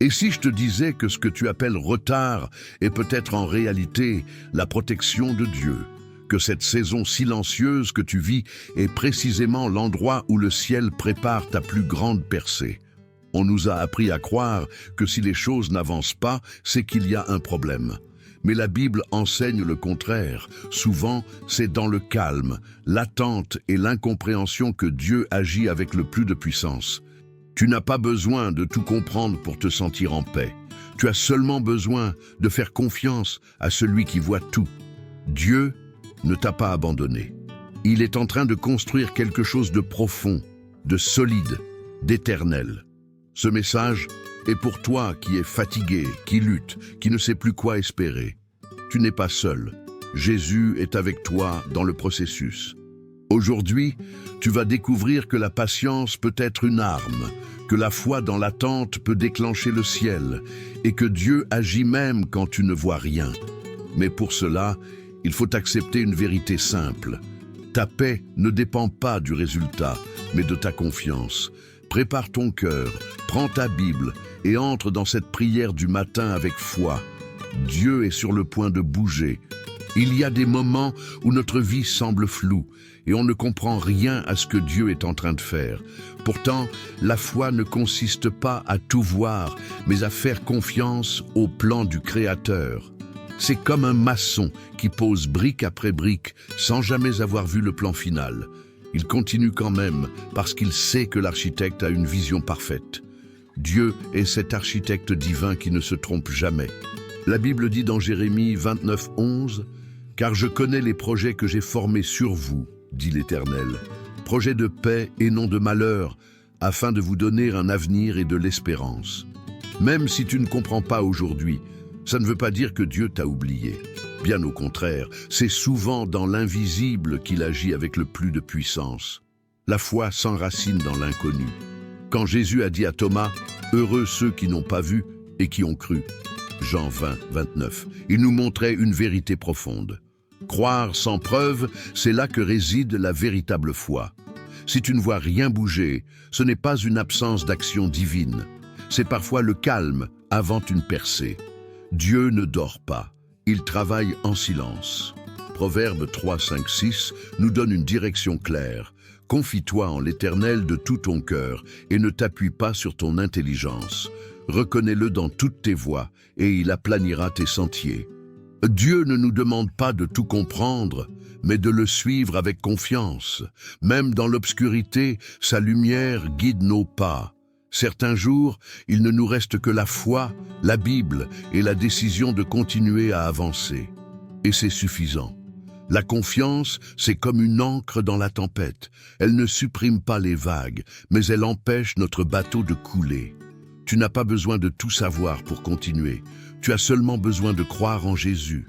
Et si je te disais que ce que tu appelles retard est peut-être en réalité la protection de Dieu, que cette saison silencieuse que tu vis est précisément l'endroit où le ciel prépare ta plus grande percée? On nous a appris à croire que si les choses n'avancent pas, c'est qu'il y a un problème. Mais la Bible enseigne le contraire. Souvent, c'est dans le calme, l'attente et l'incompréhension que Dieu agit avec le plus de puissance. Tu n'as pas besoin de tout comprendre pour te sentir en paix. Tu as seulement besoin de faire confiance à celui qui voit tout. Dieu ne t'a pas abandonné. Il est en train de construire quelque chose de profond, de solide, d'éternel. Ce message est pour toi qui es fatigué, qui lutte, qui ne sait plus quoi espérer. Tu n'es pas seul. Jésus est avec toi dans le processus. Aujourd'hui, tu vas découvrir que la patience peut être une arme, que la foi dans l'attente peut déclencher le ciel, et que Dieu agit même quand tu ne vois rien. Mais pour cela, il faut accepter une vérité simple. Ta paix ne dépend pas du résultat, mais de ta confiance. Prépare ton cœur, prends ta Bible et entre dans cette prière du matin avec foi. Dieu est sur le point de bouger. Il y a des moments où notre vie semble floue et on ne comprend rien à ce que Dieu est en train de faire. Pourtant, la foi ne consiste pas à tout voir, mais à faire confiance au plan du Créateur. C'est comme un maçon qui pose brique après brique sans jamais avoir vu le plan final. Il continue quand même parce qu'il sait que l'architecte a une vision parfaite. Dieu est cet architecte divin qui ne se trompe jamais. La Bible dit dans Jérémie 29, 11, « Car je connais les projets que j'ai formés sur vous, dit l'Éternel, projets de paix et non de malheur, afin de vous donner un avenir et de l'espérance. » Même si tu ne comprends pas aujourd'hui, ça ne veut pas dire que Dieu t'a oublié. Bien au contraire, c'est souvent dans l'invisible qu'il agit avec le plus de puissance. La foi s'enracine dans l'inconnu. Quand Jésus a dit à Thomas, « Heureux ceux qui n'ont pas vu et qui ont cru », Jean 20, 29, il nous montrait une vérité profonde. Croire sans preuve, c'est là que réside la véritable foi. Si tu ne vois rien bouger, ce n'est pas une absence d'action divine. C'est parfois le calme avant une percée. Dieu ne dort pas, il travaille en silence. Proverbe 3, 5, 6 nous donne une direction claire. Confie-toi en l'Éternel de tout ton cœur et ne t'appuie pas sur ton intelligence. Reconnais-le dans toutes tes voies et il aplanira tes sentiers. Dieu ne nous demande pas de tout comprendre, mais de le suivre avec confiance. Même dans l'obscurité, sa lumière guide nos pas. Certains jours, il ne nous reste que la foi, la Bible et la décision de continuer à avancer. Et c'est suffisant. La confiance, c'est comme une ancre dans la tempête. Elle ne supprime pas les vagues, mais elle empêche notre bateau de couler. Tu n'as pas besoin de tout savoir pour continuer. Tu as seulement besoin de croire en Jésus.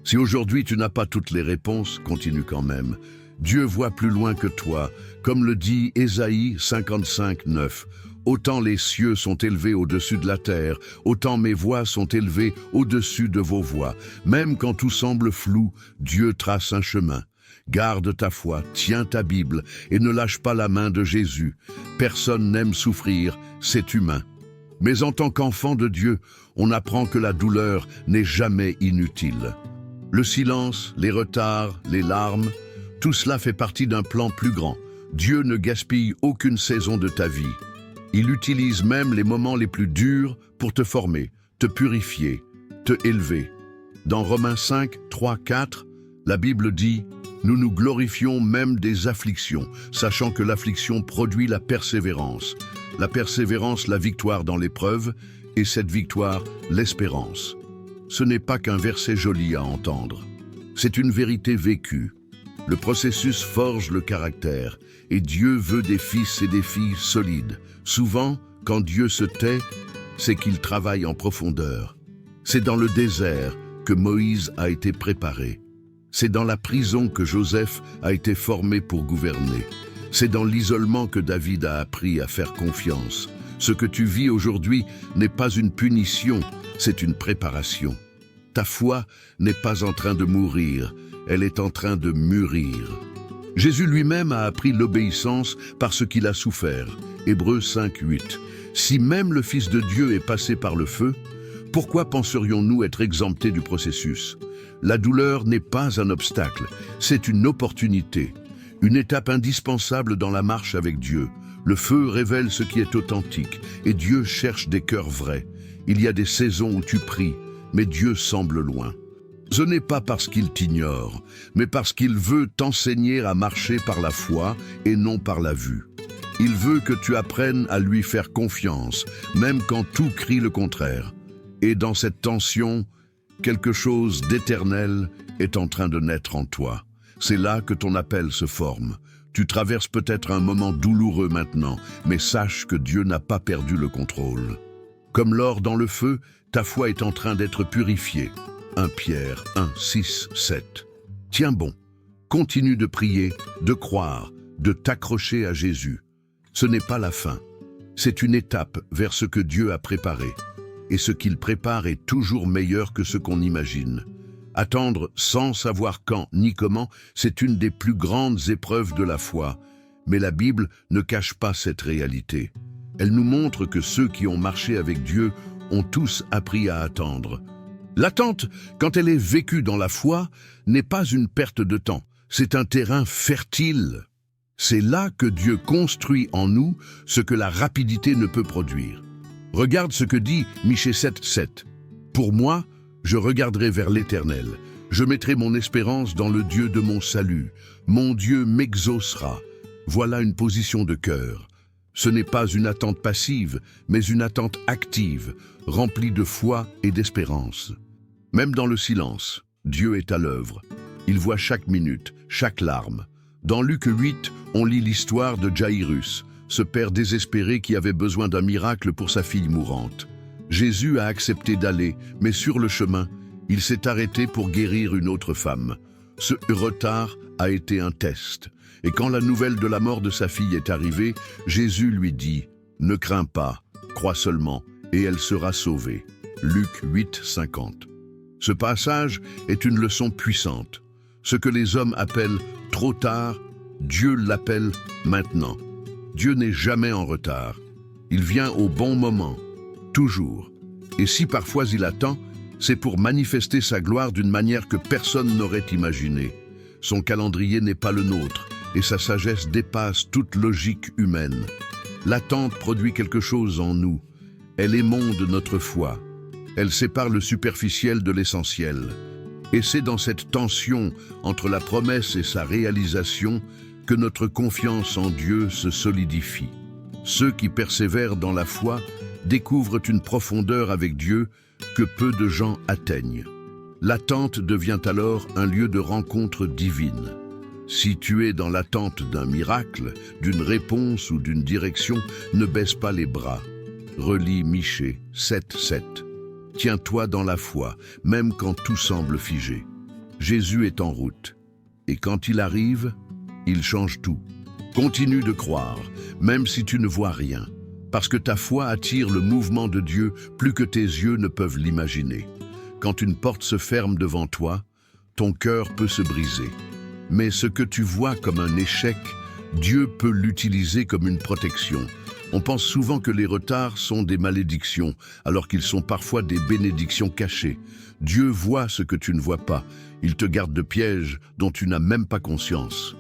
Si aujourd'hui tu n'as pas toutes les réponses, continue quand même. Dieu voit plus loin que toi, comme le dit Ésaïe 55, 9. Autant les cieux sont élevés au-dessus de la terre, autant mes voies sont élevées au-dessus de vos voies. Même quand tout semble flou, Dieu trace un chemin. Garde ta foi, tiens ta Bible et ne lâche pas la main de Jésus. Personne n'aime souffrir, c'est humain. Mais en tant qu'enfant de Dieu, on apprend que la douleur n'est jamais inutile. Le silence, les retards, les larmes, tout cela fait partie d'un plan plus grand. Dieu ne gaspille aucune saison de ta vie. Il utilise même les moments les plus durs pour te former, te purifier, te élever. Dans Romains 5, 3, 4, la Bible dit « Nous nous glorifions même des afflictions, sachant que l'affliction produit la persévérance. La persévérance, la victoire dans l'épreuve, et cette victoire, l'espérance. » Ce n'est pas qu'un verset joli à entendre. C'est une vérité vécue. Le processus forge le caractère, et Dieu veut des fils et des filles solides. Souvent, quand Dieu se tait, c'est qu'il travaille en profondeur. C'est dans le désert que Moïse a été préparé. C'est dans la prison que Joseph a été formé pour gouverner. C'est dans l'isolement que David a appris à faire confiance. Ce que tu vis aujourd'hui n'est pas une punition, c'est une préparation. Ta foi n'est pas en train de mourir, elle est en train de mûrir. Jésus lui-même a appris l'obéissance parce qu'il a souffert. Hébreux 5, 8. Si même le Fils de Dieu est passé par le feu, pourquoi penserions-nous être exemptés du processus? La douleur n'est pas un obstacle, c'est une opportunité, une étape indispensable dans la marche avec Dieu. Le feu révèle ce qui est authentique, et Dieu cherche des cœurs vrais. Il y a des saisons où tu pries, mais Dieu semble loin. Ce n'est pas parce qu'il t'ignore, mais parce qu'il veut t'enseigner à marcher par la foi et non par la vue. Il veut que tu apprennes à lui faire confiance, même quand tout crie le contraire. Et dans cette tension, quelque chose d'éternel est en train de naître en toi. C'est là que ton appel se forme. Tu traverses peut-être un moment douloureux maintenant, mais sache que Dieu n'a pas perdu le contrôle. Comme l'or dans le feu, ta foi est en train d'être purifiée. 1 Pierre 1, 6, 7. Tiens bon, continue de prier, de croire, de t'accrocher à Jésus. Ce n'est pas la fin. C'est une étape vers ce que Dieu a préparé. Et ce qu'il prépare est toujours meilleur que ce qu'on imagine. Attendre sans savoir quand ni comment, c'est une des plus grandes épreuves de la foi. Mais la Bible ne cache pas cette réalité. Elle nous montre que ceux qui ont marché avec Dieu ont tous appris à attendre. L'attente, quand elle est vécue dans la foi, n'est pas une perte de temps. C'est un terrain fertile. C'est là que Dieu construit en nous ce que la rapidité ne peut produire. Regarde ce que dit Michée 7, 7. Pour moi, je regarderai vers l'Éternel. Je mettrai mon espérance dans le Dieu de mon salut. Mon Dieu m'exaucera. Voilà une position de cœur. Ce n'est pas une attente passive, mais une attente active, remplie de foi et d'espérance. Même dans le silence, Dieu est à l'œuvre. Il voit chaque minute, chaque larme. Dans Luc 8, on lit l'histoire de Jaïrus, ce père désespéré qui avait besoin d'un miracle pour sa fille mourante. Jésus a accepté d'aller, mais sur le chemin, il s'est arrêté pour guérir une autre femme. Ce retard a été un test. Et quand la nouvelle de la mort de sa fille est arrivée, Jésus lui dit « Ne crains pas, crois seulement, et elle sera sauvée. » Luc 8, 50. Ce passage est une leçon puissante. Ce que les hommes appellent « trop tard », Dieu l'appelle « maintenant ». Dieu n'est jamais en retard. Il vient au bon moment, toujours. Et si parfois il attend, c'est pour manifester sa gloire d'une manière que personne n'aurait imaginée. Son calendrier n'est pas le nôtre, et sa sagesse dépasse toute logique humaine. L'attente produit quelque chose en nous. Elle émonde notre foi. Elle sépare le superficiel de l'essentiel. Et c'est dans cette tension entre la promesse et sa réalisation que notre confiance en Dieu se solidifie. Ceux qui persévèrent dans la foi découvrent une profondeur avec Dieu que peu de gens atteignent. L'attente devient alors un lieu de rencontre divine. Si tu es dans l'attente d'un miracle, d'une réponse ou d'une direction, ne baisse pas les bras. Relis Michée 7, 7. Tiens-toi dans la foi, même quand tout semble figé. Jésus est en route. Et quand il arrive, il change tout. Continue de croire, même si tu ne vois rien, parce que ta foi attire le mouvement de Dieu plus que tes yeux ne peuvent l'imaginer. Quand une porte se ferme devant toi, ton cœur peut se briser. Mais ce que tu vois comme un échec, Dieu peut l'utiliser comme une protection. On pense souvent que les retards sont des malédictions, alors qu'ils sont parfois des bénédictions cachées. Dieu voit ce que tu ne vois pas. Il te garde de pièges dont tu n'as même pas conscience.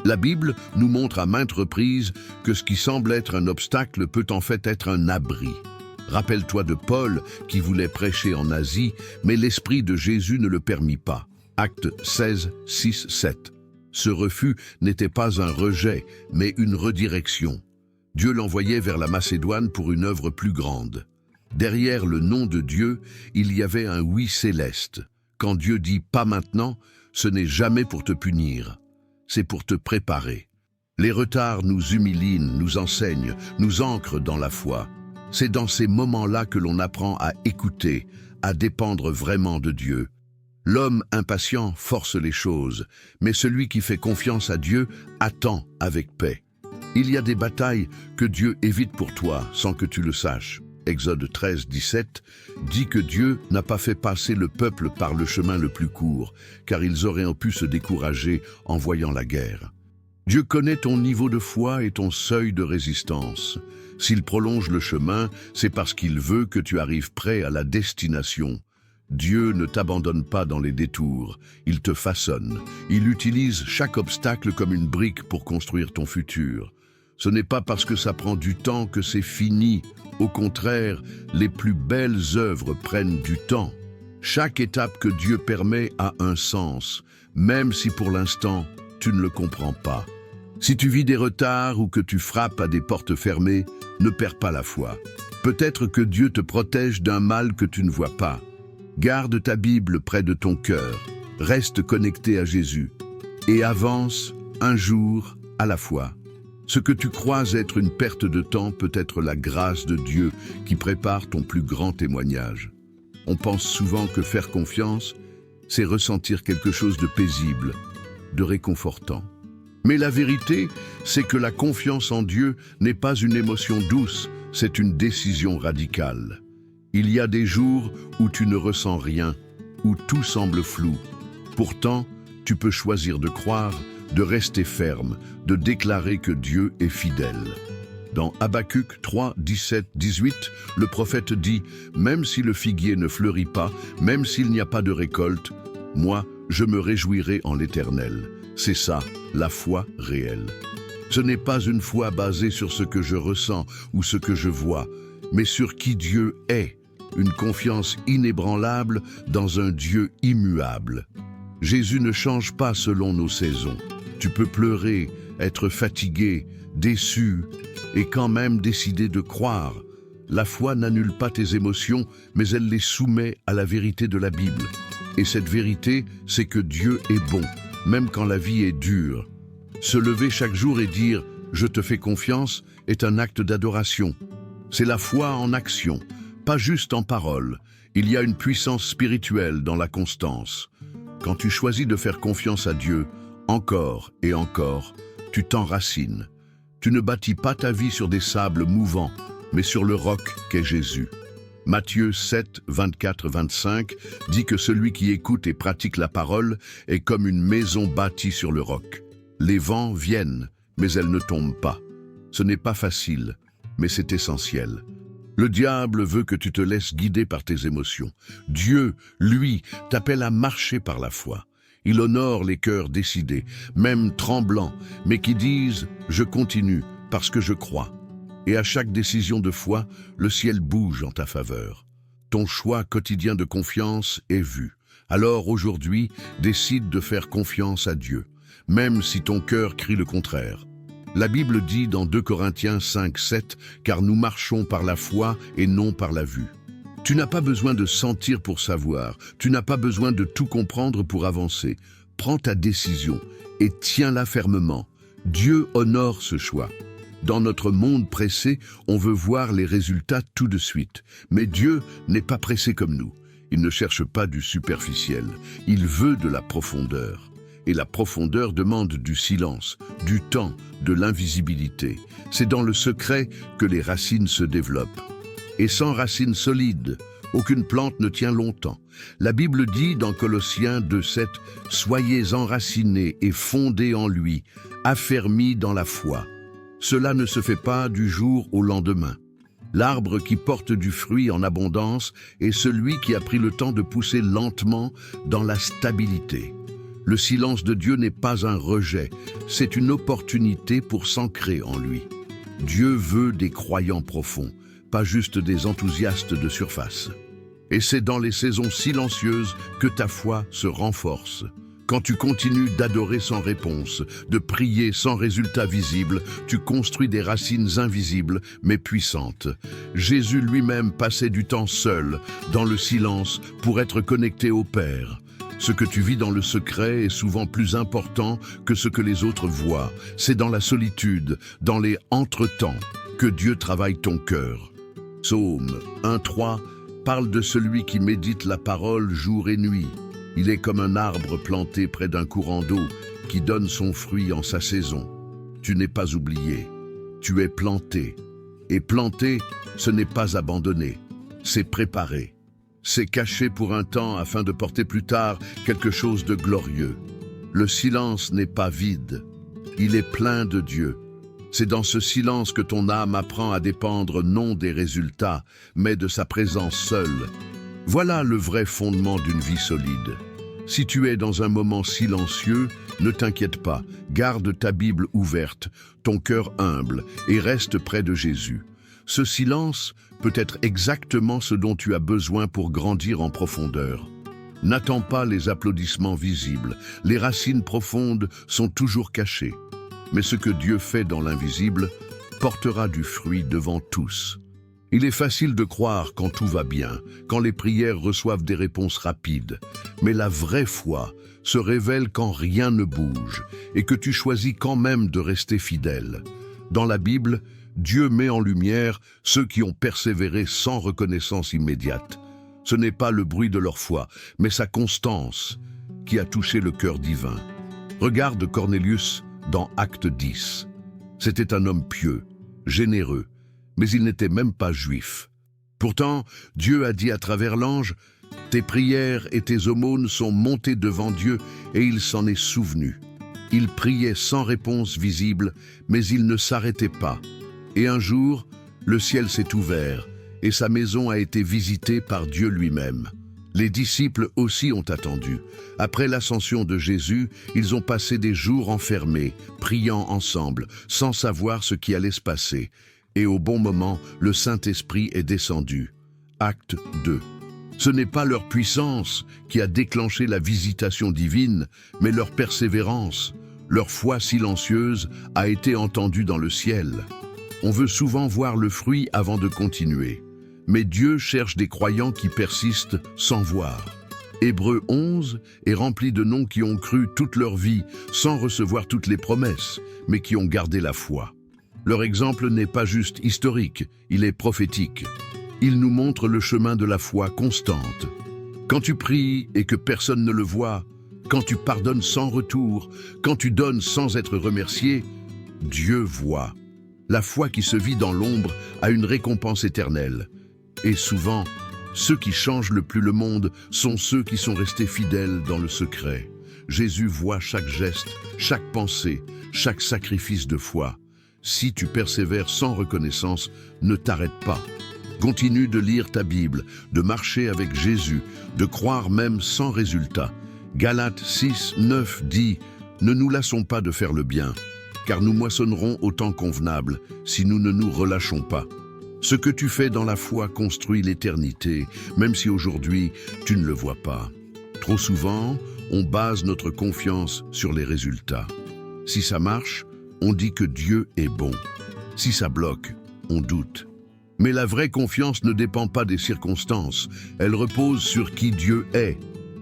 La Bible nous montre à maintes reprises que ce qui semble être un obstacle peut en fait être un abri. Rappelle-toi de Paul qui voulait prêcher en Asie, mais l'Esprit de Jésus ne le permit pas. Actes 16, 6, 7. Ce refus n'était pas un rejet, mais une redirection. Dieu l'envoyait vers la Macédoine pour une œuvre plus grande. Derrière le nom de Dieu, il y avait un oui céleste. Quand Dieu dit « pas maintenant », ce n'est jamais pour te punir. C'est pour te préparer. Les retards nous humilient, nous enseignent, nous ancrent dans la foi. C'est dans ces moments-là que l'on apprend à écouter, à dépendre vraiment de Dieu. L'homme impatient force les choses, mais celui qui fait confiance à Dieu attend avec paix. Il y a des batailles que Dieu évite pour toi sans que tu le saches. Exode 13, 17 dit que Dieu n'a pas fait passer le peuple par le chemin le plus court, car ils auraient pu se décourager en voyant la guerre. Dieu connaît ton niveau de foi et ton seuil de résistance. S'il prolonge le chemin, c'est parce qu'il veut que tu arrives prêt à la destination. Dieu ne t'abandonne pas dans les détours, il te façonne. Il utilise chaque obstacle comme une brique pour construire ton futur. Ce n'est pas parce que ça prend du temps que c'est fini. Au contraire, les plus belles œuvres prennent du temps. Chaque étape que Dieu permet a un sens, même si pour l'instant, tu ne le comprends pas. Si tu vis des retards ou que tu frappes à des portes fermées, ne perds pas la foi. Peut-être que Dieu te protège d'un mal que tu ne vois pas. Garde ta Bible près de ton cœur, reste connecté à Jésus et avance un jour à la fois. Ce que tu crois être une perte de temps peut être la grâce de Dieu qui prépare ton plus grand témoignage. On pense souvent que faire confiance, c'est ressentir quelque chose de paisible, de réconfortant. Mais la vérité, c'est que la confiance en Dieu n'est pas une émotion douce, c'est une décision radicale. Il y a des jours où tu ne ressens rien, où tout semble flou. Pourtant, tu peux choisir de croire, de rester ferme, de déclarer que Dieu est fidèle. Dans Habacuc 3, 17, 18, le prophète dit « Même si le figuier ne fleurit pas, même s'il n'y a pas de récolte, moi, je me réjouirai en l'Éternel. » C'est ça, la foi réelle. Ce n'est pas une foi basée sur ce que je ressens ou ce que je vois, mais sur qui Dieu est, une confiance inébranlable dans un Dieu immuable. Jésus ne change pas selon nos saisons. Tu peux pleurer, être fatigué, déçu, et quand même décider de croire. La foi n'annule pas tes émotions, mais elle les soumet à la vérité de la Bible. Et cette vérité, c'est que Dieu est bon, même quand la vie est dure. Se lever chaque jour et dire « Je te fais confiance » est un acte d'adoration. C'est la foi en action, pas juste en parole. Il y a une puissance spirituelle dans la constance. Quand tu choisis de faire confiance à Dieu, encore et encore, tu t'enracines. Tu ne bâtis pas ta vie sur des sables mouvants, mais sur le roc qu'est Jésus. Matthieu 7, 24-25 dit que celui qui écoute et pratique la parole est comme une maison bâtie sur le roc. Les vents viennent, mais elles ne tombent pas. Ce n'est pas facile, mais c'est essentiel. Le diable veut que tu te laisses guider par tes émotions. Dieu, lui, t'appelle à marcher par la foi. Il honore les cœurs décidés, même tremblants, mais qui disent « Je continue parce que je crois ». Et à chaque décision de foi, le ciel bouge en ta faveur. Ton choix quotidien de confiance est vu. Alors aujourd'hui, décide de faire confiance à Dieu, même si ton cœur crie le contraire. La Bible dit dans 2 Corinthiens 5, 7 « Car nous marchons par la foi et non par la vue ». Tu n'as pas besoin de sentir pour savoir, tu n'as pas besoin de tout comprendre pour avancer. Prends ta décision et tiens-la fermement. Dieu honore ce choix. Dans notre monde pressé, on veut voir les résultats tout de suite. Mais Dieu n'est pas pressé comme nous. Il ne cherche pas du superficiel. Il veut de la profondeur. Et la profondeur demande du silence, du temps, de l'invisibilité. C'est dans le secret que les racines se développent. Et sans racines solides, aucune plante ne tient longtemps. La Bible dit dans Colossiens 2,7 « Soyez enracinés et fondés en lui, affermis dans la foi. » Cela ne se fait pas du jour au lendemain. L'arbre qui porte du fruit en abondance est celui qui a pris le temps de pousser lentement dans la stabilité. Le silence de Dieu n'est pas un rejet, c'est une opportunité pour s'ancrer en lui. Dieu veut des croyants profonds, pas juste des enthousiastes de surface. Et c'est dans les saisons silencieuses que ta foi se renforce. Quand tu continues d'adorer sans réponse, de prier sans résultat visible, tu construis des racines invisibles mais puissantes. Jésus lui-même passait du temps seul, dans le silence, pour être connecté au Père. Ce que tu vis dans le secret est souvent plus important que ce que les autres voient. C'est dans la solitude, dans les entretemps, que Dieu travaille ton cœur. Psaume 1:3 parle de celui qui médite la parole jour et nuit. Il est comme un arbre planté près d'un courant d'eau qui donne son fruit en sa saison. Tu n'es pas oublié, tu es planté. Et planter, ce n'est pas abandonner, c'est préparer. C'est caché pour un temps afin de porter plus tard quelque chose de glorieux. Le silence n'est pas vide, Il est plein de Dieu. C'est dans ce silence que ton âme apprend à dépendre non des résultats, mais de sa présence seule. Voilà le vrai fondement d'une vie solide. Si tu es dans un moment silencieux, ne t'inquiète pas, garde ta Bible ouverte, ton cœur humble et reste près de Jésus. Ce silence peut être exactement ce dont tu as besoin pour grandir en profondeur. N'attends pas les applaudissements visibles, les racines profondes sont toujours cachées. Mais ce que Dieu fait dans l'invisible portera du fruit devant tous. Il est facile de croire quand tout va bien, quand les prières reçoivent des réponses rapides. Mais la vraie foi se révèle quand rien ne bouge et que tu choisis quand même de rester fidèle. Dans la Bible, Dieu met en lumière ceux qui ont persévéré sans reconnaissance immédiate. Ce n'est pas le bruit de leur foi, mais sa constance qui a touché le cœur divin. Regarde Cornélius dans Acte 10. C'était un homme pieux, généreux, mais il n'était même pas juif. Pourtant, Dieu a dit à travers l'ange, « Tes prières et tes aumônes sont montées devant Dieu et il s'en est souvenu. » Il priait sans réponse visible, mais il ne s'arrêtait pas. Et un jour, le ciel s'est ouvert et sa maison a été visitée par Dieu lui-même. Les disciples aussi ont attendu. Après l'ascension de Jésus, ils ont passé des jours enfermés, priant ensemble, sans savoir ce qui allait se passer. Et au bon moment, le Saint-Esprit est descendu. Acte 2. Ce n'est pas leur puissance qui a déclenché la visitation divine, mais leur persévérance. Leur foi silencieuse a été entendue dans le ciel. On veut souvent voir le fruit avant de continuer. Mais Dieu cherche des croyants qui persistent sans voir. Hébreux 11 est rempli de noms qui ont cru toute leur vie sans recevoir toutes les promesses, mais qui ont gardé la foi. Leur exemple n'est pas juste historique, il est prophétique. Il nous montre le chemin de la foi constante. Quand tu pries et que personne ne le voit, quand tu pardonnes sans retour, quand tu donnes sans être remercié, Dieu voit. La foi qui se vit dans l'ombre a une récompense éternelle. Et souvent, ceux qui changent le plus le monde sont ceux qui sont restés fidèles dans le secret. Jésus voit chaque geste, chaque pensée, chaque sacrifice de foi. Si tu persévères sans reconnaissance, ne t'arrête pas. Continue de lire ta Bible, de marcher avec Jésus, de croire même sans résultat. Galates 6, 9 dit « Ne nous lassons pas de faire le bien, car nous moissonnerons au temps convenable si nous ne nous relâchons pas. » Ce que tu fais dans la foi construit l'éternité, même si aujourd'hui tu ne le vois pas. Trop souvent, on base notre confiance sur les résultats. Si ça marche, on dit que Dieu est bon. Si ça bloque, on doute. Mais la vraie confiance ne dépend pas des circonstances, elle repose sur qui Dieu est.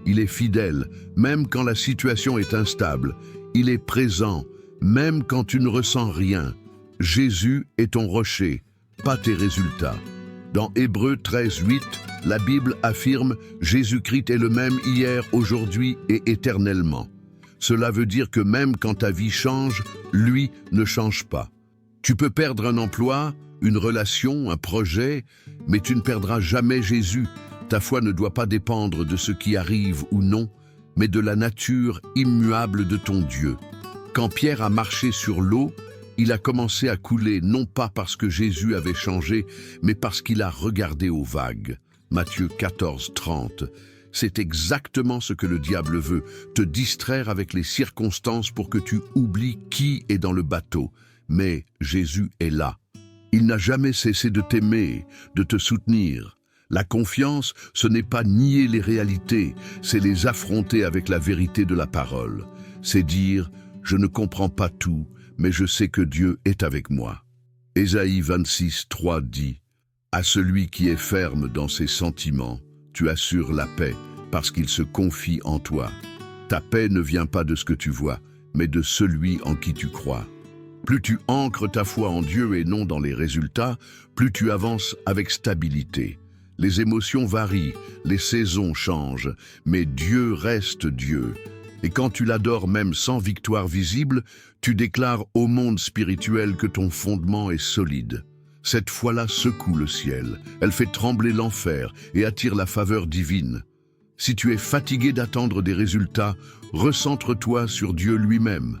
Il est fidèle, même quand la situation est instable. Il est présent, même quand tu ne ressens rien. Jésus est ton rocher, pas tes résultats. Dans Hébreux 13, 8, la Bible affirme « Jésus-Christ est le même hier, aujourd'hui et éternellement ». Cela veut dire que même quand ta vie change, lui ne change pas. Tu peux perdre un emploi, une relation, un projet, mais tu ne perdras jamais Jésus. Ta foi ne doit pas dépendre de ce qui arrive ou non, mais de la nature immuable de ton Dieu. Quand Pierre a marché sur l'eau, il a commencé à couler, non pas parce que Jésus avait changé, mais parce qu'il a regardé aux vagues. Matthieu 14, 30. C'est exactement ce que le diable veut, te distraire avec les circonstances pour que tu oublies qui est dans le bateau. Mais Jésus est là. Il n'a jamais cessé de t'aimer, de te soutenir. La confiance, ce n'est pas nier les réalités, c'est les affronter avec la vérité de la parole. C'est dire « Je ne comprends pas tout, mais je sais que Dieu est avec moi. » Ésaïe 26, 3 dit « À celui qui est ferme dans ses sentiments, tu assures la paix, parce qu'il se confie en toi. Ta paix ne vient pas de ce que tu vois, mais de celui en qui tu crois. » Plus tu ancres ta foi en Dieu et non dans les résultats, plus tu avances avec stabilité. Les émotions varient, les saisons changent, mais Dieu reste Dieu. Et quand tu l'adores même sans victoire visible, tu déclares au monde spirituel que ton fondement est solide. Cette foi-là secoue le ciel, elle fait trembler l'enfer et attire la faveur divine. Si tu es fatigué d'attendre des résultats, recentre-toi sur Dieu lui-même.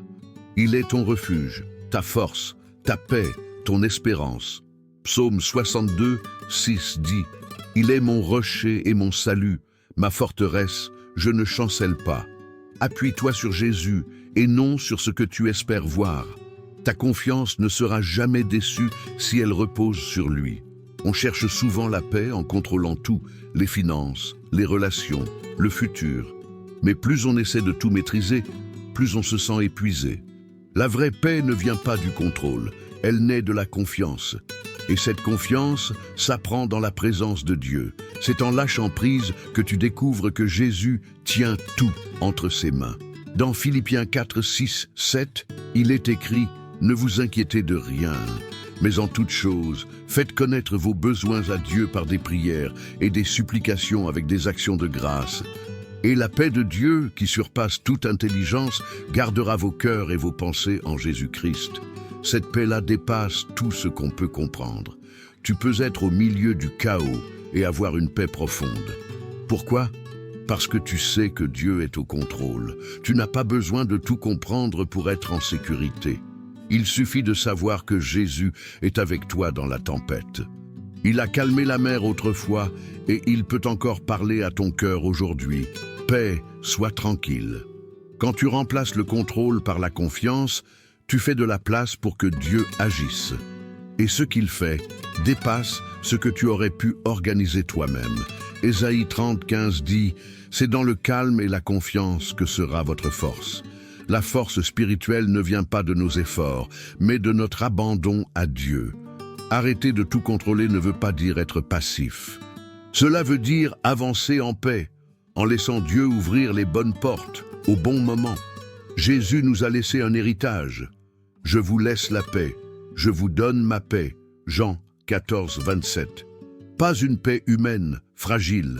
Il est ton refuge, ta force, ta paix, ton espérance. Psaume 62, 6 dit « Il est mon rocher et mon salut, ma forteresse, je ne chancelle pas. » Appuie-toi sur Jésus et non sur ce que tu espères voir. Ta confiance ne sera jamais déçue si elle repose sur lui. On cherche souvent la paix en contrôlant tout, les finances, les relations, le futur. Mais plus on essaie de tout maîtriser, plus on se sent épuisé. La vraie paix ne vient pas du contrôle, elle naît de la confiance. Et cette confiance s'apprend dans la présence de Dieu. C'est en lâchant prise que tu découvres que Jésus tient tout entre ses mains. Dans Philippiens 4, 6, 7, il est écrit « Ne vous inquiétez de rien, mais en toute chose, faites connaître vos besoins à Dieu par des prières et des supplications avec des actions de grâce. Et la paix de Dieu, qui surpasse toute intelligence, gardera vos cœurs et vos pensées en Jésus-Christ. » Cette paix-là dépasse tout ce qu'on peut comprendre. Tu peux être au milieu du chaos et avoir une paix profonde. Pourquoi ? Parce que tu sais que Dieu est au contrôle. Tu n'as pas besoin de tout comprendre pour être en sécurité. Il suffit de savoir que Jésus est avec toi dans la tempête. Il a calmé la mer autrefois et il peut encore parler à ton cœur aujourd'hui. Paix, sois tranquille. Quand tu remplaces le contrôle par la confiance, tu fais de la place pour que Dieu agisse. Et ce qu'il fait dépasse ce que tu aurais pu organiser toi-même. Ésaïe 30, 15 dit « C'est dans le calme et la confiance que sera votre force. » La force spirituelle ne vient pas de nos efforts, mais de notre abandon à Dieu. Arrêter de tout contrôler ne veut pas dire être passif. Cela veut dire avancer en paix, en laissant Dieu ouvrir les bonnes portes, au bon moment. Jésus nous a laissé un héritage. « Je vous laisse la paix, je vous donne ma paix. » Jean 14, 27. Pas une paix humaine, fragile,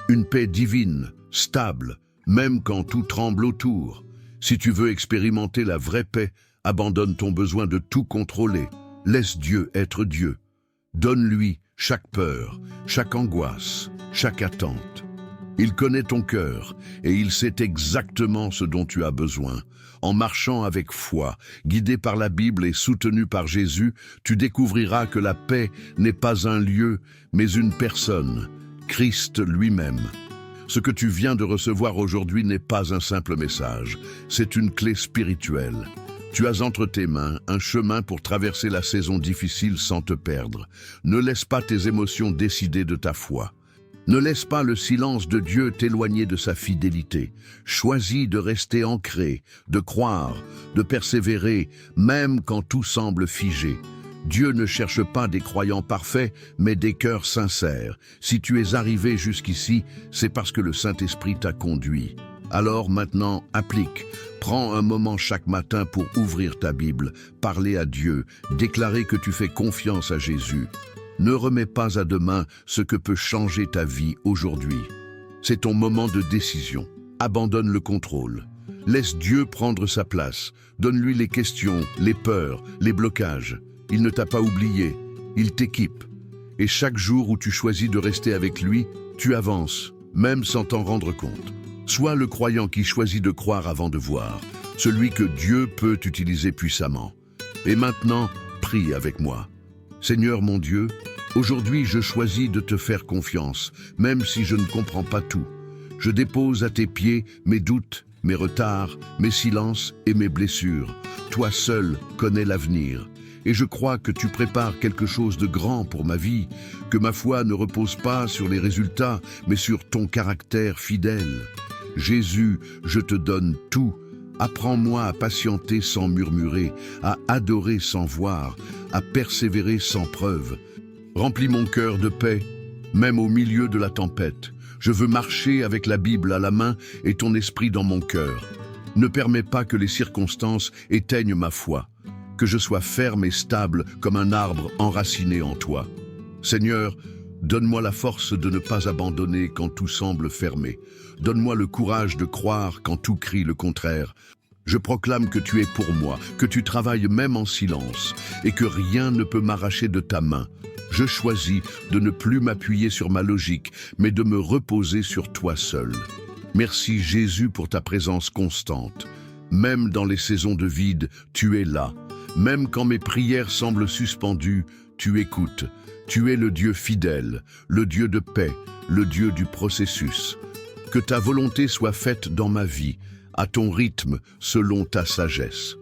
une paix divine, stable, même quand tout tremble autour. Si tu veux expérimenter la vraie paix, abandonne ton besoin de tout contrôler. Laisse Dieu être Dieu. Donne-lui chaque peur, chaque angoisse, chaque attente. Il connaît ton cœur et il sait exactement ce dont tu as besoin. En marchant avec foi, guidé par la Bible et soutenu par Jésus, tu découvriras que la paix n'est pas un lieu, mais une personne, Christ lui-même. Ce que tu viens de recevoir aujourd'hui n'est pas un simple message, c'est une clé spirituelle. Tu as entre tes mains un chemin pour traverser la saison difficile sans te perdre. Ne laisse pas tes émotions décider de ta foi. Ne laisse pas le silence de Dieu t'éloigner de sa fidélité. Choisis de rester ancré, de croire, de persévérer, même quand tout semble figé. Dieu ne cherche pas des croyants parfaits, mais des cœurs sincères. Si tu es arrivé jusqu'ici, c'est parce que le Saint-Esprit t'a conduit. Alors maintenant, applique. Prends un moment chaque matin pour ouvrir ta Bible, parler à Dieu, déclarer que tu fais confiance à Jésus. Ne remets pas à demain ce que peut changer ta vie aujourd'hui. C'est ton moment de décision. Abandonne le contrôle. Laisse Dieu prendre sa place. Donne-lui les questions, les peurs, les blocages. Il ne t'a pas oublié. Il t'équipe. Et chaque jour où tu choisis de rester avec lui, tu avances, même sans t'en rendre compte. Sois le croyant qui choisit de croire avant de voir, celui que Dieu peut utiliser puissamment. Et maintenant, prie avec moi. Seigneur mon Dieu, aujourd'hui je choisis de te faire confiance, même si je ne comprends pas tout. Je dépose à tes pieds mes doutes, mes retards, mes silences et mes blessures. Toi seul connais l'avenir. Et je crois que tu prépares quelque chose de grand pour ma vie, que ma foi ne repose pas sur les résultats, mais sur ton caractère fidèle. Jésus, je te donne tout. Apprends-moi à patienter sans murmurer, à adorer sans voir, à persévérer sans preuve. Remplis mon cœur de paix, même au milieu de la tempête. Je veux marcher avec la Bible à la main et ton esprit dans mon cœur. Ne permets pas que les circonstances éteignent ma foi, que je sois ferme et stable comme un arbre enraciné en toi. Seigneur, donne-moi la force de ne pas abandonner quand tout semble fermé. Donne-moi le courage de croire quand tout crie le contraire. Je proclame que tu es pour moi, que tu travailles même en silence et que rien ne peut m'arracher de ta main. Je choisis de ne plus m'appuyer sur ma logique, mais de me reposer sur toi seul. Merci Jésus pour ta présence constante. Même dans les saisons de vide, tu es là. Même quand mes prières semblent suspendues, tu écoutes. Tu es le Dieu fidèle, le Dieu de paix, le Dieu du processus. Que ta volonté soit faite dans ma vie, à ton rythme, selon ta sagesse.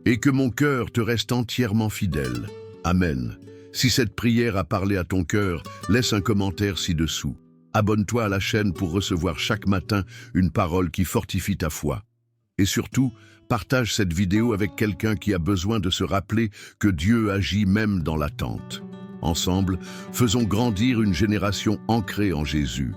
Et que mon cœur te reste entièrement fidèle. Amen. Si cette prière a parlé à ton cœur, laisse un commentaire ci-dessous. Abonne-toi à la chaîne pour recevoir chaque matin une parole qui fortifie ta foi. Et surtout, partage cette vidéo avec quelqu'un qui a besoin de se rappeler que Dieu agit même dans l'attente. Ensemble, faisons grandir une génération ancrée en Jésus.